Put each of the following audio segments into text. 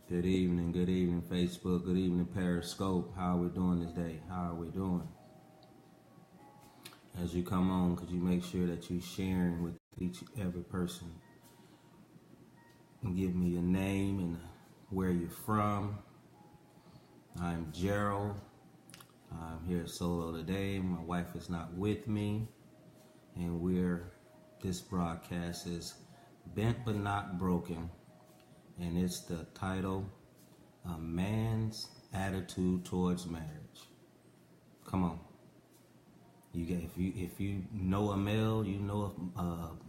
Good evening, Facebook. Good evening, Periscope. How are we doing this day? How are we doing? As you come on, could you make sure that you're sharing with every person? And give me your name and where you're from. I'm Gerald. I'm here solo today. My wife is not with me. And this broadcast is Bent But Not Broken. And it's the title, A Man's Attitude Towards Marriage. Come on. If you know a male, you know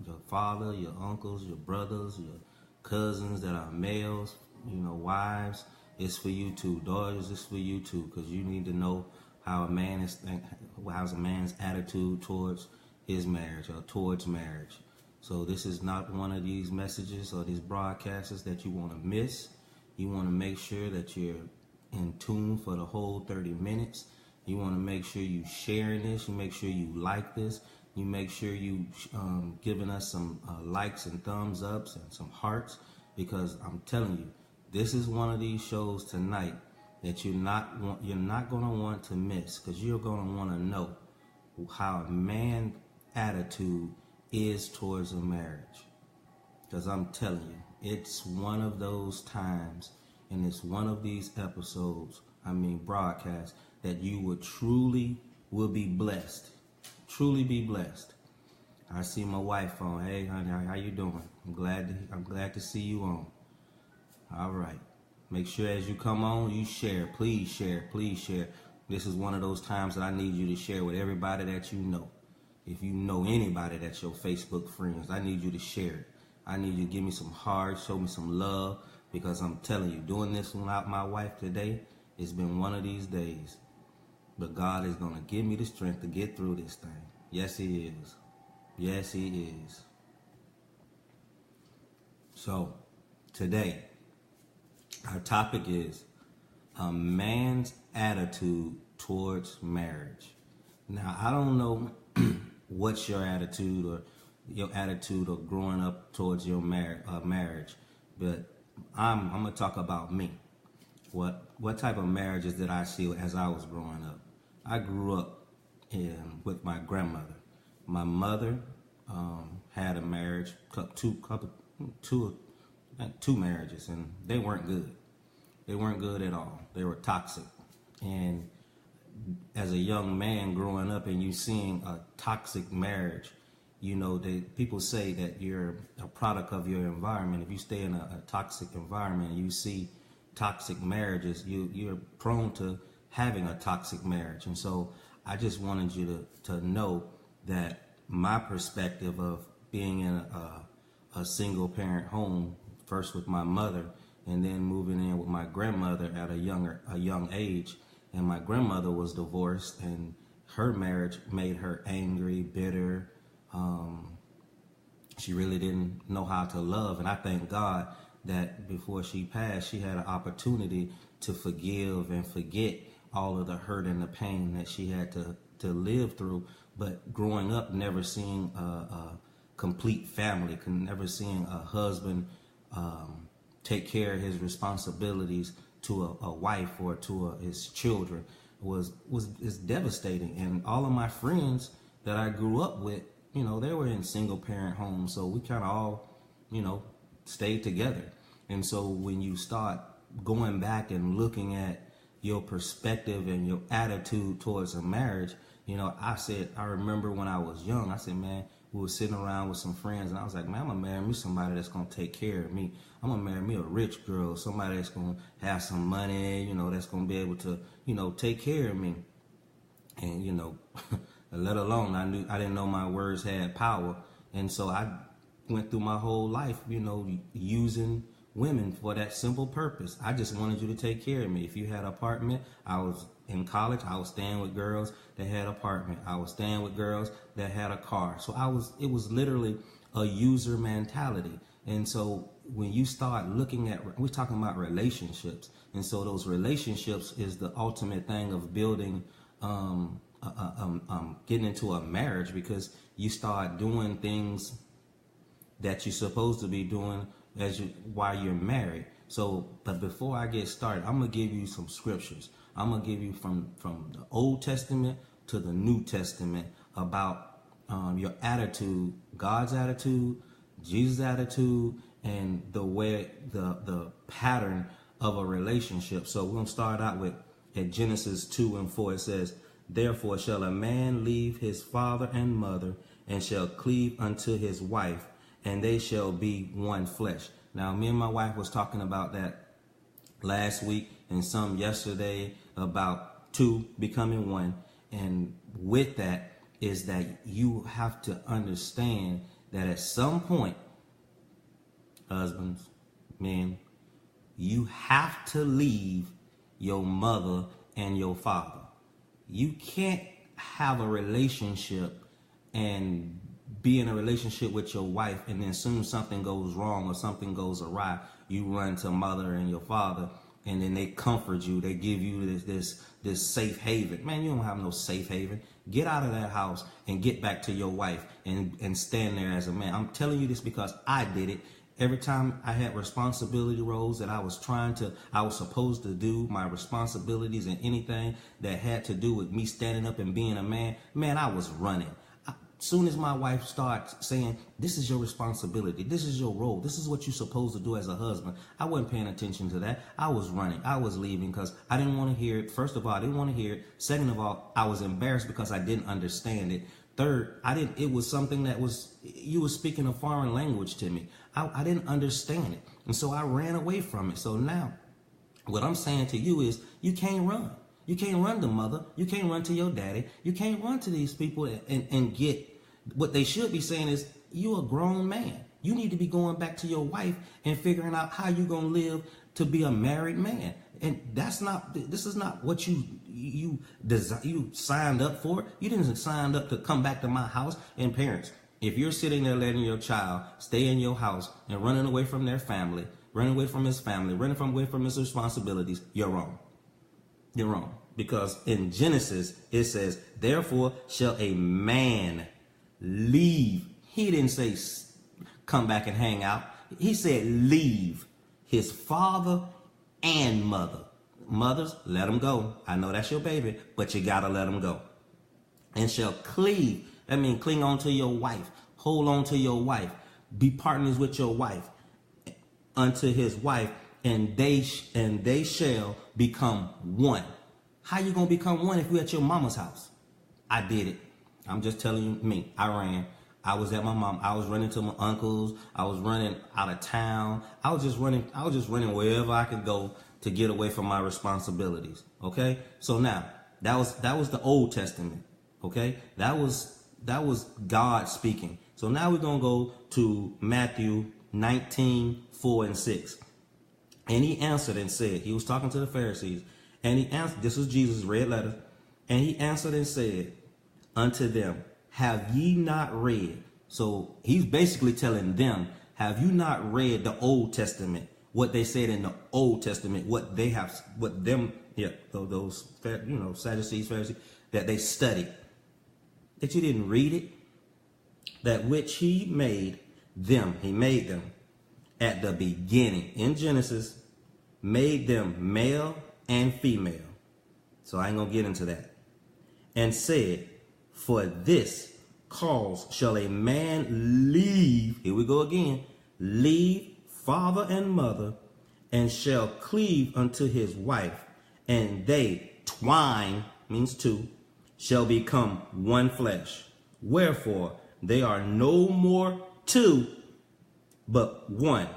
your father, your uncles, your brothers, your cousins that are males, wives, it's for you too. Daughters, it's for you too, because you need to know how's a man's attitude towards his marriage or towards marriage. So this is not one of these messages or these broadcasts that you want to miss. You want to make sure that you're in tune for the whole 30 minutes. You want to make sure you sharing this. You make sure you like this. You make sure you giving us some likes and thumbs ups and some hearts, because I'm telling you, this is one of these shows tonight that you're not going to want to miss, because you're going to want to know how a man's attitude is towards a marriage. Because I'm telling you, it's one of those times, and it's one of these episodes, broadcasts, that you will be blessed. Truly be blessed. I see my wife on. Hey, honey, how you doing? I'm glad to see you on. All right. Make sure as you come on, you share. Please share. Please share. This is one of those times that I need you to share with everybody that you know. If you know anybody that's your Facebook friends, I need you to share it. I need you to give me some hearts, show me some love, because I'm telling you, doing this without my wife today, it's been one of these days. But God is going to give me the strength to get through this thing. Yes, He is. Yes, He is. So, today, our topic is a man's attitude towards marriage. Now, I don't know what's your attitude of growing up towards your marriage, but I'm going to talk about me. What type of marriages did I see as I was growing up? I grew up with my grandmother. My mother had a marriage, two marriages, and they weren't good. They weren't good at all. They were toxic. And as a young man growing up and you seeing a toxic marriage, people say that you're a product of your environment. If you stay in a toxic environment and you see toxic marriages, you're prone to having a toxic marriage. And so I just wanted you to know that my perspective of being in a single parent home, first with my mother and then moving in with my grandmother at a young age. And my grandmother was divorced, and her marriage made her angry, bitter. She really didn't know how to love. And I thank God that before she passed, she had an opportunity to forgive and forget all of the hurt and the pain that she had to live through. But growing up, never seeing a complete family, never seeing a husband take care of his responsibilities to a wife or to his children is devastating. And all of my friends that I grew up with, they were in single parent homes, so we kind of all, stayed together. And so when you start going back and looking at your perspective and your attitude towards a marriage, I remember when I was young, I said, man, we were sitting around with some friends, and I was like, man, I'm going to marry me somebody that's going to take care of me. I'm going to marry me a rich girl, somebody that's going to have some money, that's going to be able to, take care of me. And, let alone, I didn't know my words had power. And so I went through my whole life, using women for that simple purpose. I just wanted you to take care of me. If you had an apartment, I was in college, I was staying with girls that had an apartment. I was staying with girls that had a car. So it was literally a user mentality. And so when you start looking at, we're talking about relationships. And so those relationships is the ultimate thing of building, getting into a marriage, because you start doing things that you're supposed to be doing while you're married. So, but before I get started, I'm going to give you some scriptures. I'm going to give you from the Old Testament to the New Testament about your attitude, God's attitude, Jesus' attitude, and the way, the pattern of a relationship. So we're going to start out with at Genesis 2:4. It says, therefore shall a man leave his father and mother, and shall cleave unto his wife, and they shall be one flesh. Now, me and my wife was talking about that last week and some yesterday about two becoming one. And with that is that you have to understand that at some point, husbands, men, you have to leave your mother and your father. You can't have a relationship and be in a relationship with your wife, and then soon something goes wrong or something goes awry, you run to mother and your father, and then they comfort you. They give you this safe haven. Man, you don't have no safe haven. Get out of that house and get back to your wife and stand there as a man. I'm telling you this because I did it. Every time I had responsibility roles that I was supposed to do, my responsibilities and anything that had to do with me standing up and being a man, I was running. Soon as my wife starts saying, this is your responsibility, this is your role, this is what you're supposed to do as a husband, I wasn't paying attention to that. I was running. I was leaving because I didn't want to hear it. First of all, I didn't want to hear it. Second of all, I was embarrassed because I didn't understand it. Third, it was something that you were speaking a foreign language to me. I didn't understand it. And so I ran away from it. So now what I'm saying to you is you can't run. You can't run to mother. You can't run to your daddy. You can't run to these people and get what they should be saying is you're a grown man. You need to be going back to your wife and figuring out how you're going to live to be a married man. And this is not what you signed up for. You didn't sign up to come back to my house. And parents, if you're sitting there letting your child stay in your house and running away from their family, running away from his family, running away from his responsibilities, you're wrong. You're wrong. Because in Genesis, it says, therefore shall a man leave. He didn't say come back and hang out. He said leave his father and mother. Mothers, let them go. I know that's your baby, but you gotta let them go. And shall cleave. That means cling on to your wife. Hold on to your wife. Be partners with your wife unto his wife, and they shall become one. How you gonna become one if you at your mama's house? I did it. I'm just telling you, me. I ran. I was at my mom. I was running to my uncles. I was running out of town. I was just running wherever I could go to get away from my responsibilities. Okay. So now that was the Old Testament. Okay. That was God speaking. So now we're gonna go to Matthew 19:4-6. And he answered and said, he was talking to the Pharisees, and he answered. This was Jesus' red letter, and he answered and said unto them, have ye not read? So he's basically telling them, have you not read the Old Testament? What they said in the Old Testament, those Sadducees, Pharisees, that they studied, that you didn't read it, that which he made them at the beginning in Genesis, made them male and female. So I ain't gonna get into that. And said, for this cause shall a man leave, here we go again, leave father and mother, and shall cleave unto his wife, and they twine, means two, shall become one flesh. Wherefore they are no more two, but one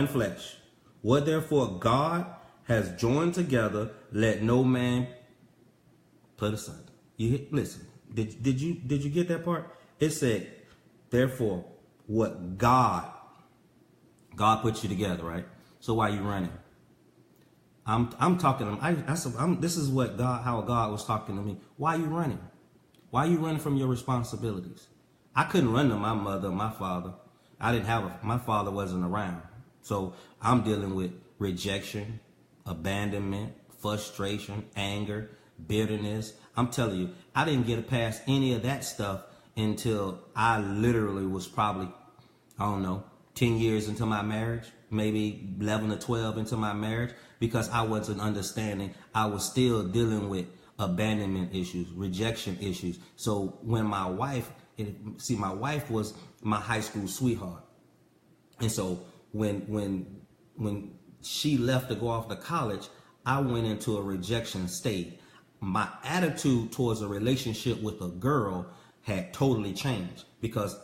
flesh. What therefore God has joined together, let no man put aside. Listen. Did you get that part? It said, therefore, what God put you together, right? So why are you running? I'm talking to him. This is how God was talking to me. Why are you running? Why are you running from your responsibilities? I couldn't run to my mother, my father. My father wasn't around. So I'm dealing with rejection, abandonment, frustration, anger, bitterness. I'm telling you, I didn't get past any of that stuff until I literally was probably, 10 years into my marriage, maybe 11 or 12 into my marriage, because I wasn't understanding. I was still dealing with abandonment issues, rejection issues. So when my wife was my high school sweetheart. And so when she left to go off to college, I went into a rejection state. My attitude towards a relationship with a girl had totally changed, because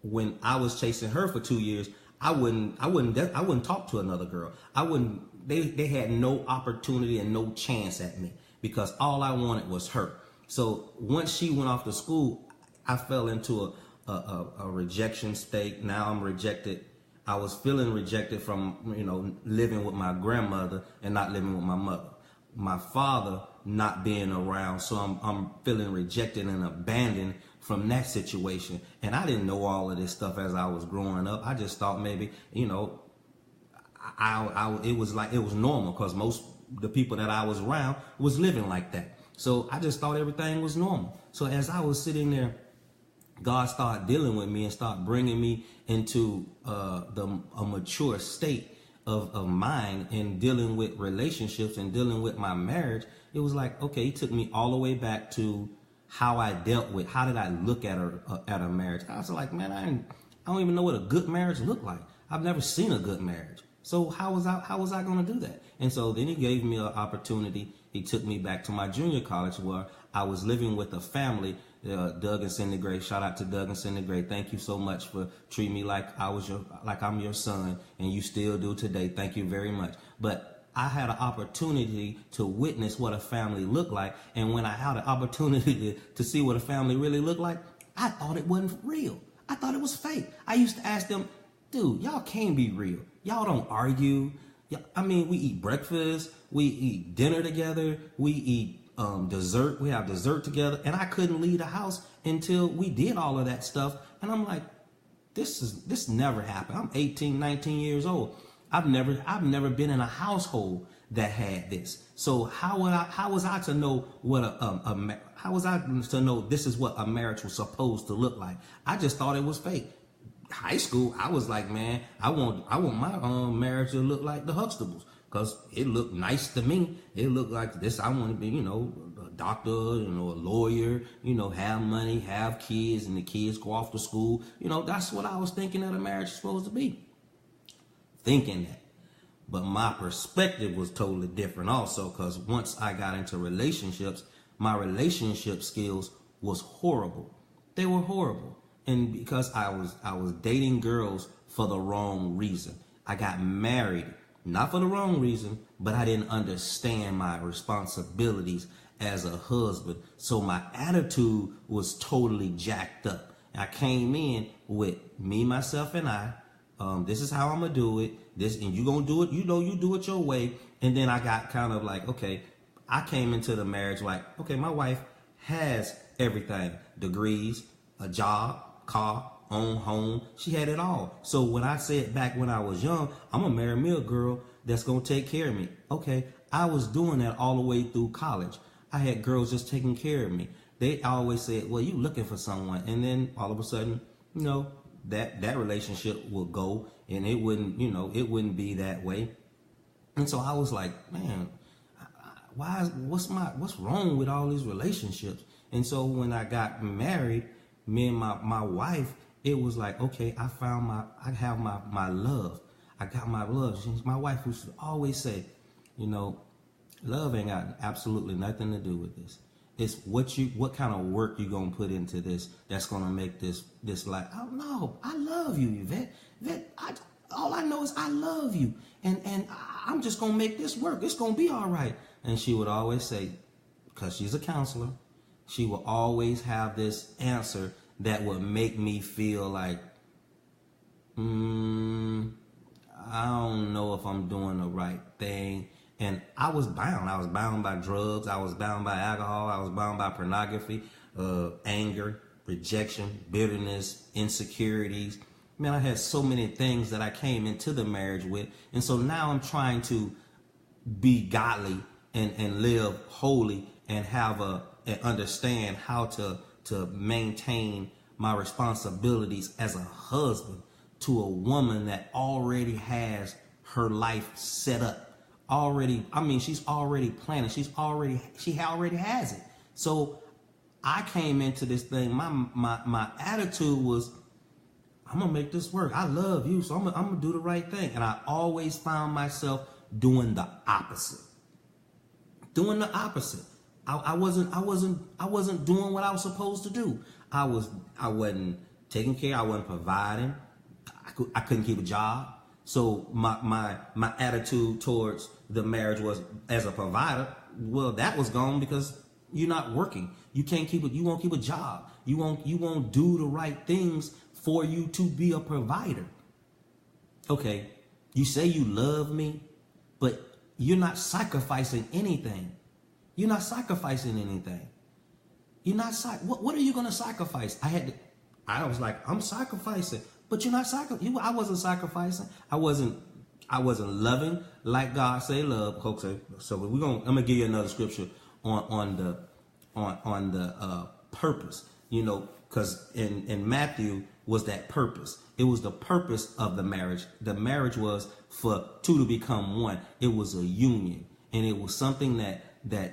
when I was chasing her for 2 years, I wouldn't talk to another girl. They had no opportunity and no chance at me, because all I wanted was her. So once she went off to school, I fell into a rejection state. Now I'm rejected. I was feeling rejected from, living with my grandmother and not living with my mother. My father not being around, so I'm feeling rejected and abandoned from that situation. And I didn't know all of this stuff as I was growing up. I just thought maybe, it was normal, because most the people that I was around was living like that. So I just thought everything was normal. So as I was sitting there, God started dealing with me and started bringing me into a mature state of mind and dealing with relationships and dealing with my marriage. It was like, okay, he took me all the way back to how I dealt with, how did I look at a marriage. I was like, man, I don't even know what a good marriage looked like. I've never seen a good marriage. So how was I going to do that? And so then he gave me an opportunity. He took me back to my junior college, where I was living with a family, Doug and Cindy Gray. Shout out to Doug and Cindy Gray. Thank you so much for treating me like I'm your son, and you still do today. Thank you very much. But I had an opportunity to witness what a family looked like, and when I had an opportunity to see what a family really looked like, I thought it wasn't real. I thought it was fake. I used to ask them, dude, y'all can't be real. Y'all don't argue. We eat breakfast, we eat dinner together, we eat dessert, we have dessert together, and I couldn't leave the house until we did all of that stuff. And I'm like, this never happened. I'm 18, 19 years old. I've never been in a household that had this. So how was I to know how was I to know this is what a marriage was supposed to look like? I just thought it was fake. High school, I was like, man, I want my marriage to look like the Huxtables, because it looked nice to me. It looked like this. I want to be, a doctor, a lawyer, have money, have kids, and the kids go off to school. That's what I was thinking that a marriage is supposed to be. Thinking that. But my perspective was totally different also, because once I got into relationships, my relationship skills was horrible. They were horrible. And because I was dating girls for the wrong reason. I got married, not for the wrong reason, but I didn't understand my responsibilities as a husband. So my attitude was totally jacked up. I came in with me, myself, and I. This is how I'm going to do it. And you going to do it. You do it your way. And then I got kind of like, okay, I came into the marriage like, okay, my wife has everything. Degrees, a job, car, own home. She had it all. So when I said back when I was young, I'm going to marry me a girl that's going to take care of me. Okay, I was doing that all the way through college. I had girls just taking care of me. They always said, well, you looking for someone. And then all of a sudden, that relationship will go, and it wouldn't be that way. And so I was like, man, what's wrong with all these relationships? And so when I got married, me and my wife, it was like, okay, I have my love. I got my love. My wife used to always say, love ain't got absolutely nothing to do with this. It's what kind of work you gonna put into this that's gonna make this life. Oh no, I love you, Yvette. All I know is I love you, and I'm just gonna make this work. It's gonna be all right. And she would always say, because she's a counselor, she will always have this answer that would make me feel like, I don't know if I'm doing the right thing. And I was bound. I was bound by drugs. I was bound by alcohol. I was bound by pornography, anger, rejection, bitterness, insecurities. Man, I had so many things that I came into the marriage with. And so now I'm trying to be godly and live holy and and understand how to maintain my responsibilities as a husband to a woman that already has her life set up already. I mean, she's already planning. She already has it. So I came into this thing. My attitude was, I'm gonna make this work. I love you, so I'm gonna do the right thing. And I always found myself doing the opposite. I wasn't doing what I was supposed to do. I wasn't taking care. I wasn't providing. I couldn't keep a job. So my attitude towards the marriage was, as a provider, well, that was gone because you're not working. You can't keep it. You won't keep a job. You won't do the right things for you to be a provider. Okay, you say you love me, but you're not sacrificing anything. You're not sacrificing anything. What are you going to sacrifice? I was like, I'm sacrificing, but you're not sacrificing. I wasn't sacrificing. I wasn't loving like God say love. Okay, so I'm gonna give you another scripture on the purpose. You know, because in Matthew was that purpose. It was the purpose of the marriage. The marriage was for two to become one. It was a union, and it was something that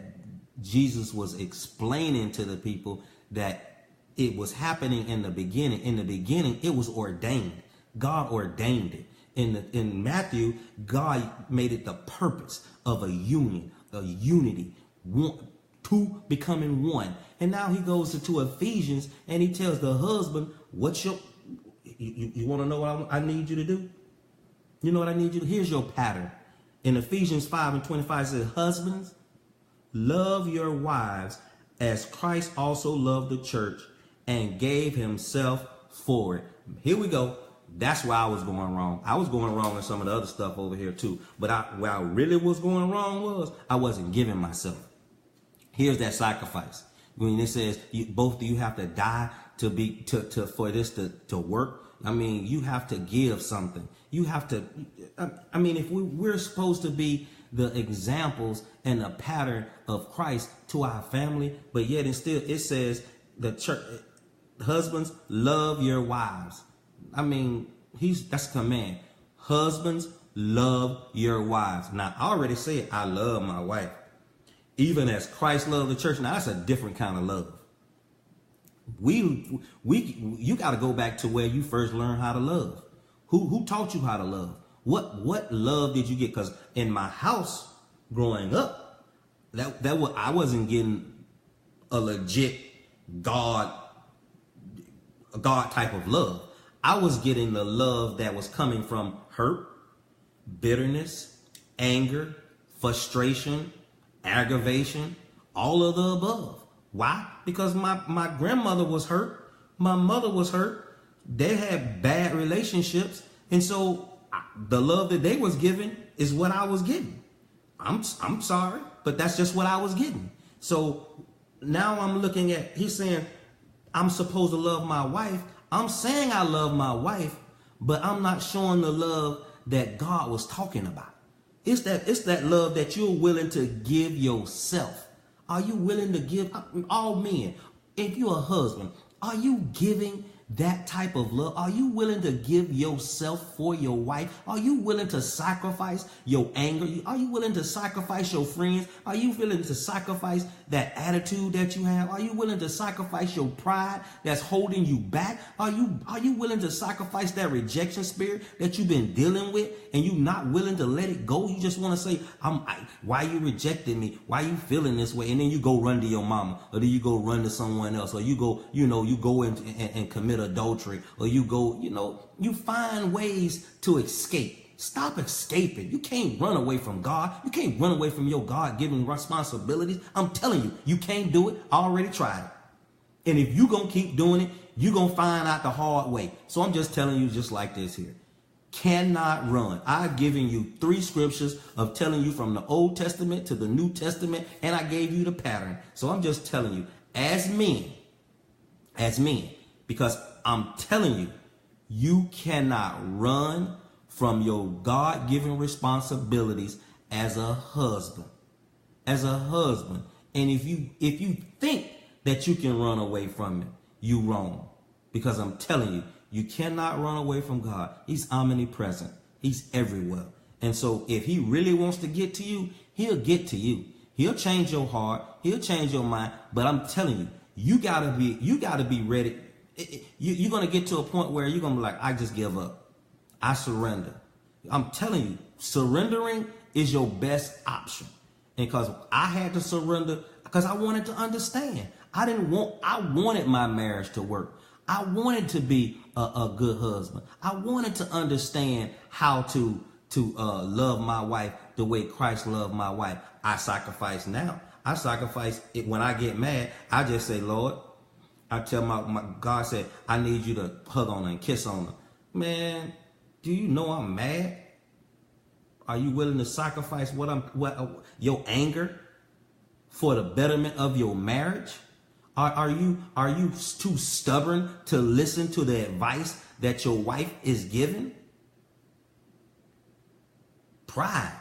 Jesus was explaining to the people, that it was happening in the beginning. In the beginning, it was ordained. God ordained it. In Matthew, God made it the purpose of a union, a unity, one, two becoming one. And now he goes into Ephesians and he tells the husband, you want to know what I need you to do? You know what I need you to do? Here's your pattern. In Ephesians 5:25, it says, husbands, love your wives as Christ also loved the church and gave himself for it. Here we go. That's where I was going wrong. I was going wrong in some of the other stuff over here too. But where I really was going wrong was I wasn't giving myself. Here's that sacrifice. When it says both of you have to die for this to work. I mean, you have to give something. You have to. I mean, if we're supposed to be the examples and the pattern of Christ to our family, but yet it says the church, husbands, love your wives. I mean, that's a command. Husbands, love your wives. Now, I already said I love my wife, even as Christ loved the church. Now, that's a different kind of love. You got to go back to where you first learned how to love. Who taught you how to love? What love did you get? Because in my house growing up, I wasn't getting a legit God type of love. I was getting the love that was coming from hurt, bitterness, anger, frustration, aggravation, all of the above. Why? Because my grandmother was hurt. My mother was hurt. They had bad relationships. And so the love that they was giving is what I was getting. I'm sorry, but that's just what I was getting. So now I'm looking at, he's saying, I'm supposed to love my wife. I'm saying I love my wife, but I'm not showing the love that God was talking about. It's that love that you're willing to give yourself. Are you willing to give? All men, if you're a husband, are you giving that type of love? Are you willing to give yourself for your wife? Are you willing to sacrifice your anger? Are you willing to sacrifice your friends? Are you willing to sacrifice that attitude that you have? Are you willing to sacrifice your pride that's holding you back? Are you willing to sacrifice that rejection spirit that you've been dealing with, and you not willing to let it go? You just want to say, why you rejected me? Why you feeling this way? And then you go run to your mama, or then you go run to someone else, or you go and commit adultery, or you find ways to escape. Stop escaping. You can't run away from God. You can't run away from your God-given responsibilities. I'm telling you, you can't do it. I already tried it. And if you're going to keep doing it, you're going to find out the hard way. So I'm just telling you just like this here. Cannot run. I've given you 3 scriptures of telling you from the Old Testament to the New Testament, and I gave you the pattern. So I'm just telling you, as men, because I'm telling you, you cannot run from your God-given responsibilities as a husband. As a husband. And if you think that you can run away from it, you wrong. Because I'm telling you, you cannot run away from God. He's omnipresent. He's everywhere. And so if he really wants to get to you, he'll get to you. He'll change your heart. He'll change your mind. But I'm telling you, you gotta be ready. You're gonna get to a point where you're gonna be like, I just give up. I surrender. I'm telling you, surrendering is your best option. And because I had to surrender, because I wanted to understand. I wanted my marriage to work. I wanted to be a good husband. I wanted to understand how to love my wife the way Christ loved my wife. I sacrifice now. I sacrifice it when I get mad. I just say, Lord, I tell my God said, I need you to hug on her and kiss on her. Man, do you know I'm mad? Are you willing to sacrifice your anger for the betterment of your marriage? Are you too stubborn to listen to the advice that your wife is giving? Pride,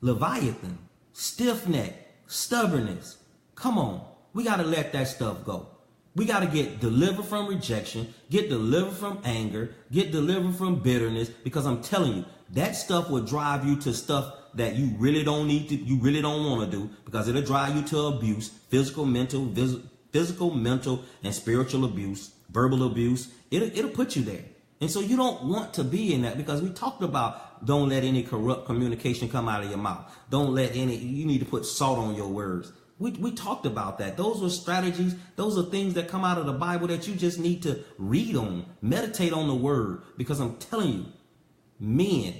Leviathan, stiff-neck, stubbornness. Come on, we got to let that stuff go. We got to get delivered from rejection, get delivered from anger, get delivered from bitterness, because I'm telling you, that stuff will drive you to stuff that you really don't need to, you really don't want to do, because it'll drive you to abuse, physical, mental, and spiritual abuse, verbal abuse. It'll put you there. And so you don't want to be in that, because we talked about don't let any corrupt communication come out of your mouth. You need to put salt on your words. We talked about that. Those are strategies. Those are things that come out of the Bible that you just need to read on, meditate on the word, because I'm telling you, men,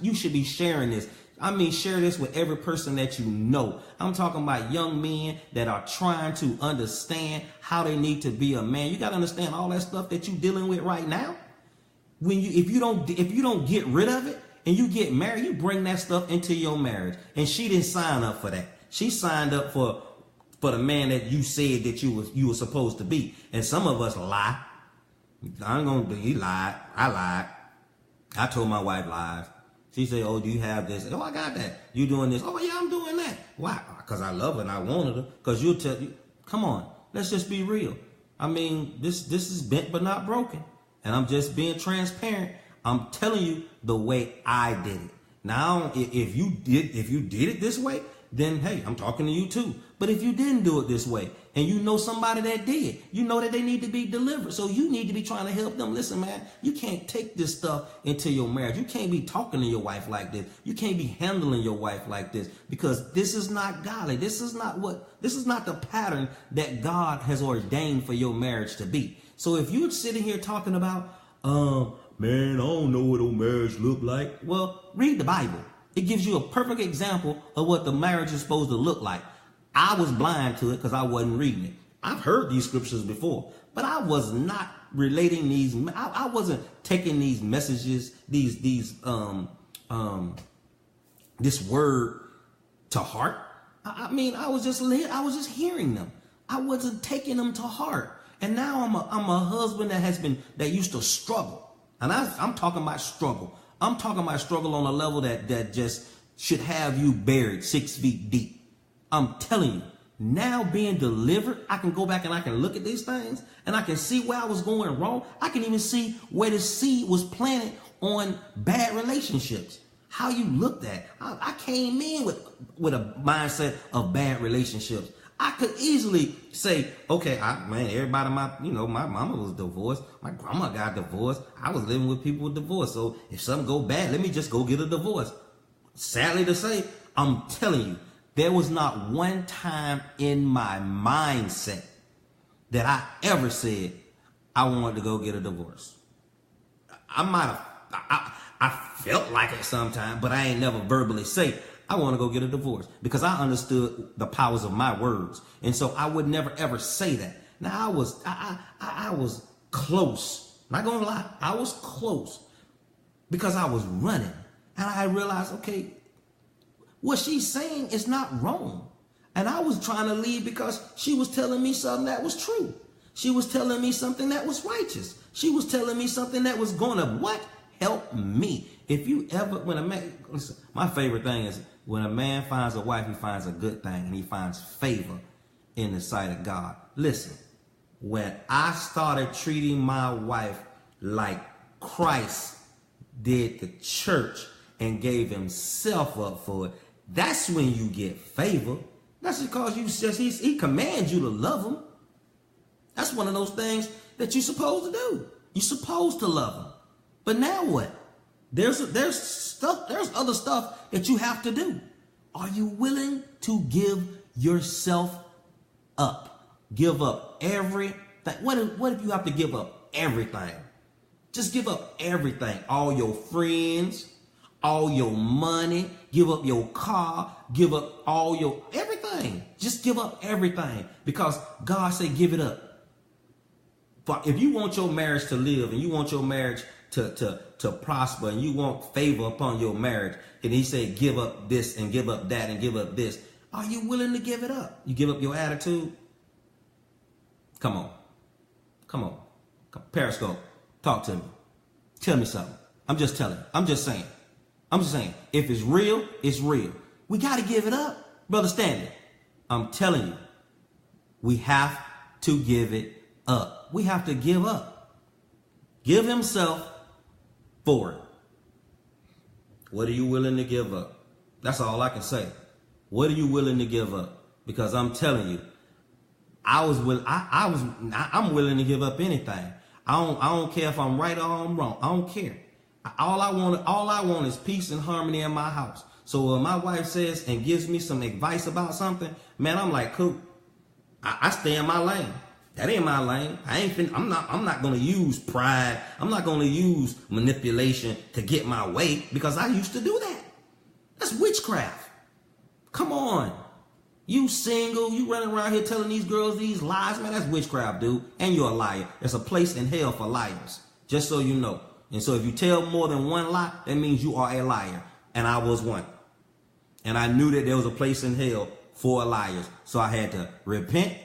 you should be sharing this. I mean, share this with every person that you know. I'm talking about young men that are trying to understand how they need to be a man. You got to understand all that stuff that you're dealing with right now. If you don't get rid of it and you get married, you bring that stuff into your marriage. And she didn't sign up for that. She signed up for the man that you said that you were supposed to be. And some of us lie. He lied. I lied. I told my wife lies. She said, oh, do you have this? Oh, I got that. You doing this? Oh, yeah, I'm doing that. Why? Because I love her and I wanted her. Because you'll tell you, come on, let's just be real. I mean, this is bent but not broken. And I'm just being transparent. I'm telling you the way I did it. Now, if you did it this way, then hey, I'm talking to you too. But if you didn't do it this way, and you know somebody that did, you know that they need to be delivered. So you need to be trying to help them. Listen, man, you can't take this stuff into your marriage. You can't be talking to your wife like this. You can't be handling your wife like this, because this is not godly. This is not the pattern that God has ordained for your marriage to be. So if you're sitting here talking about, man, I don't know what a marriage look like. Well, read the Bible. It gives you a perfect example of what the marriage is supposed to look like. I was blind to it because I wasn't reading it. I've heard these scriptures before, but I was not relating these. I wasn't taking these messages, this word to heart. I mean, I was just hearing them. I wasn't taking them to heart. And now I'm a husband that used to struggle. And I'm talking about struggle. I'm talking about struggle on a level that just should have you buried 6 feet deep. I'm telling you, now being delivered, I can go back and I can look at these things and I can see where I was going wrong. I can even see where the seed was planted on bad relationships. How you looked at. I came in with a mindset of bad relationships. I could easily say, okay, everybody, my mama was divorced. My grandma got divorced. I was living with people with divorce. So if something go bad, let me just go get a divorce. Sadly to say, I'm telling you, there was not one time in my mindset that I ever said I wanted to go get a divorce. I felt like it sometime, but I ain't never verbally say I want to go get a divorce, because I understood the powers of my words. And so I would never ever say that. Now I was close. Not gonna lie, I was close, because I was running and I realized, okay, what she's saying is not wrong. And I was trying to leave because she was telling me something that was true. She was telling me something that was righteous. She was telling me something that was gonna help me. If you ever, listen, my favorite thing is when a man finds a wife, he finds a good thing and he finds favor in the sight of God. Listen, when I started treating my wife like Christ did the church and gave himself up for it, that's when you get favor. That's because he commands you to love him. That's one of those things that you're supposed to do. You're supposed to love him. But now what? There's other stuff that you have to do. Are you willing to give yourself up? Give up everything. What if you have to give up everything? Just give up everything. All your friends, all your money, give up your car, give up all your everything. Just give up everything because God said give it up. But if you want your marriage to live and you want your marriage to prosper and you want favor upon your marriage, and he said give up this and give up that and give up this, are you willing to give it up? You give up your attitude? Come on. Periscope, talk to me. Tell me something. I'm just telling. I'm just saying. If it's real, it's real. We got to give it up. Brother Stanley, I'm telling you, we have to give it up. We have to give up. Give himself for it. What are you willing to give up? That's all I can say. What are you willing to give up? Because I'm telling you, I'm willing to give up anything. I don't care if I'm right or I'm wrong. I don't care. All I want is peace and harmony in my house. So when my wife says and gives me some advice about something, man, I'm like, cool. I stay in my lane. That ain't my lane. I'm not gonna use pride. I'm not gonna use manipulation to get my way because I used to do that. That's witchcraft. Come on. You single, you running around here telling these girls these lies, man, that's witchcraft, dude. And you're a liar. There's a place in hell for liars, just so you know. And so if you tell more than one lie, that means you are a liar. And I was one. And I knew that there was a place in hell for liars. So I had to repent.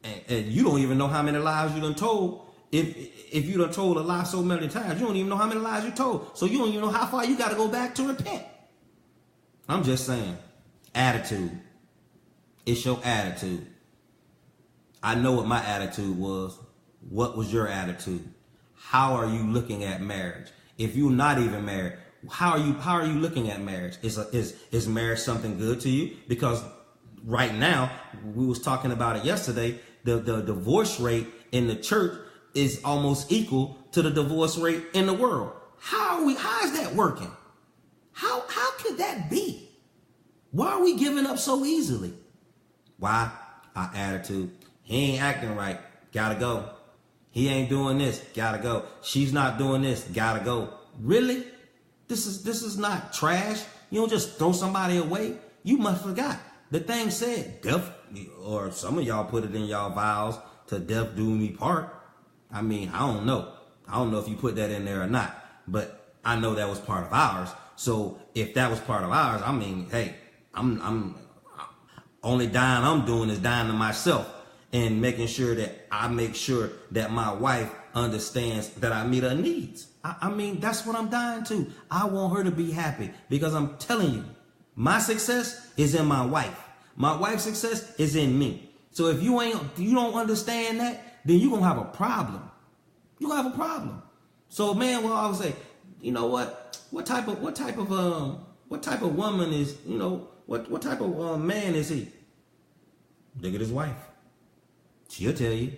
And you don't even know how many lies you done told. If you done told a lie so many times, you don't even know how many lies you told. So you don't even know how far you got to go back to repent. I'm just saying, attitude. It's your attitude. I know what my attitude was. What was your attitude? How are you looking at marriage? If you're not even married, how are you looking at marriage? Is marriage something good to you? Because right now, we was talking about it yesterday, the divorce rate in the church is almost equal to the divorce rate in the world. How is that working? How could that be? Why are we giving up so easily? Why? Our attitude. He ain't acting right. Gotta go. He ain't doing this. Gotta go. She's not doing this. Gotta go. Really? This is not trash. You don't just throw somebody away. You must forgot. The thing said, death, or some of y'all put it in y'all vows, to death do me part. I mean, I don't know. I don't know if you put that in there or not, but I know that was part of ours. So if that was part of ours, I mean, hey, I'm only dying I'm doing is dying to myself and making sure that I make sure that my wife understands that I meet her needs. I mean, that's what I'm dying to. I want her to be happy because I'm telling you, my success is in my wife. My wife's success is in me. So if you don't understand that, then you're going to have a problem. You're going to have a problem. So man, well, I would say, you know what? What type of woman is, what type of man is he? Look at his wife. She'll tell you.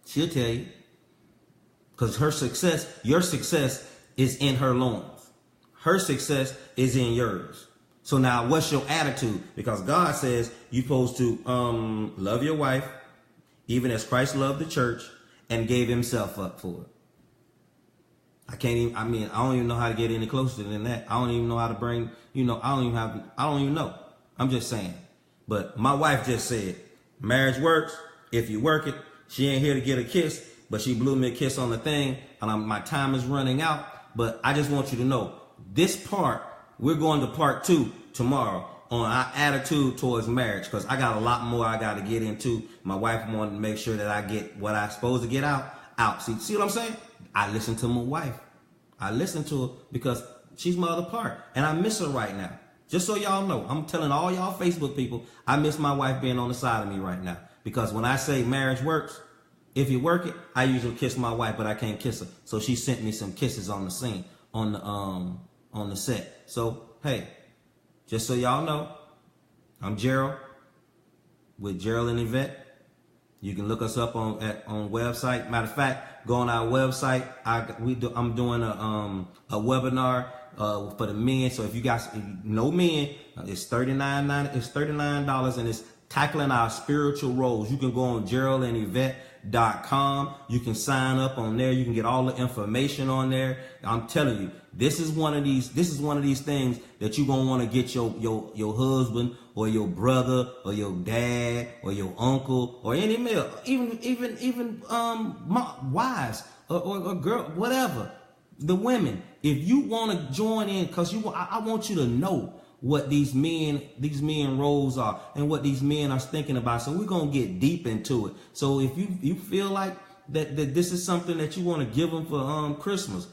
She'll tell you. Because her success, your success is in her loins. Her success is in yours. So now what's your attitude? Because God says you're supposed to love your wife, even as Christ loved the church and gave himself up for it. I don't even know how to get any closer than that. I don't even know how to bring, I don't even know. I'm just saying. But my wife just said, marriage works if you work it. She ain't here to get a kiss, but she blew me a kiss on the thing, and my time is running out. But I just want you to know, this part, we're going to part 2 tomorrow on our attitude towards marriage, because I got a lot more I got to get into. My wife wanted to make sure that I get what I'm supposed to get out. See what I'm saying? I listen to my wife. I listen to her because she's my other part, and I miss her right now. Just so y'all know, I'm telling all y'all Facebook people, I miss my wife being on the side of me right now. Because when I say marriage works, if you work it, I usually kiss my wife, but I can't kiss her. So she sent me some kisses on the scene. on the set. So hey, just so y'all know, I'm Gerald with Gerald and Yvette. You can look us up on website. Matter of fact, go on our website. I'm doing a webinar for the men. So if you guys know men, it's $39. It's $39, and it's tackling our spiritual roles. You can go on GeraldandYvette.com. You can sign up on there. You can get all the information on there. I'm telling you, this is one of these things that you're gonna want to get your husband or your brother or your dad or your uncle or any male, even wives or girl, whatever, the women. If you want to join in, because I want you to know what these men roles are and what these men are thinking about. So we're gonna get deep into it. So if you feel like that this is something that you want to give them for Christmas,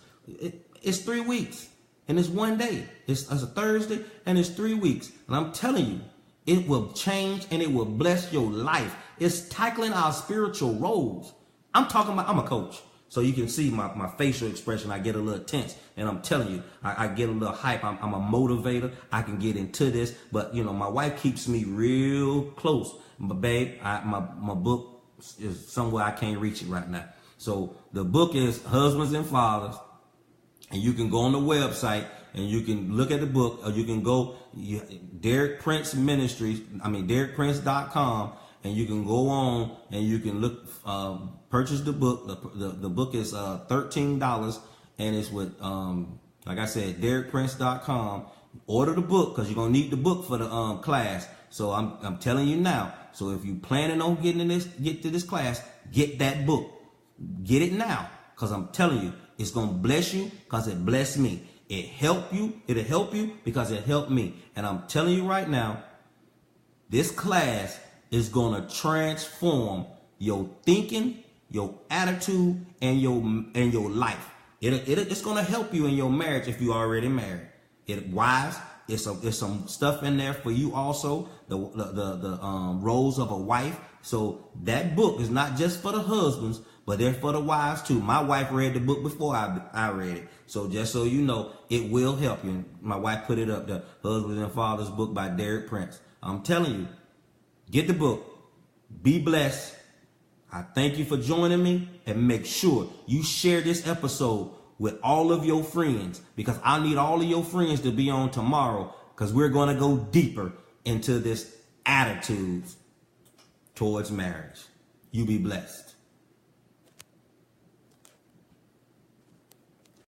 it's 3 weeks and it's one day. It's a Thursday and it's 3 weeks. And I'm telling you, it will change and it will bless your life. It's tackling our spiritual roles. I'm a coach. So you can see my facial expression. I get a little tense, and I'm telling you, I get a little hype. I'm a motivator. I can get into this, but my wife keeps me real close. But babe, my book is somewhere I can't reach it right now. So the book is Husbands and Fathers, and you can go on the website and you can look at the book, or you can go Derek Prince Ministries. DerekPrince.com. And you can go on and you can look, purchase the book. The book is $13, and it's with, like I said, DerekPrince.com. Order the book, because you're gonna need the book for the class. So I'm telling you now. So if you planning on get to this class, get that book. Get it now, because I'm telling you, it's gonna bless you, because it blessed me. It'll help you because it helped me. And I'm telling you right now, this class is going to transform your thinking, your attitude, and your life. It's going to help you in your marriage if you're already married. Wives, it's some stuff in there for you also, the roles of a wife. So that book is not just for the husbands, but they're for the wives too. My wife read the book before I read it. So just so you know, it will help you. My wife put it up, the Husbands and Fathers book by Derek Prince. I'm telling you, get the book. Be blessed. I thank you for joining me, and make sure you share this episode with all of your friends, because I need all of your friends to be on tomorrow, because we're going to go deeper into this attitudes towards marriage. You be blessed.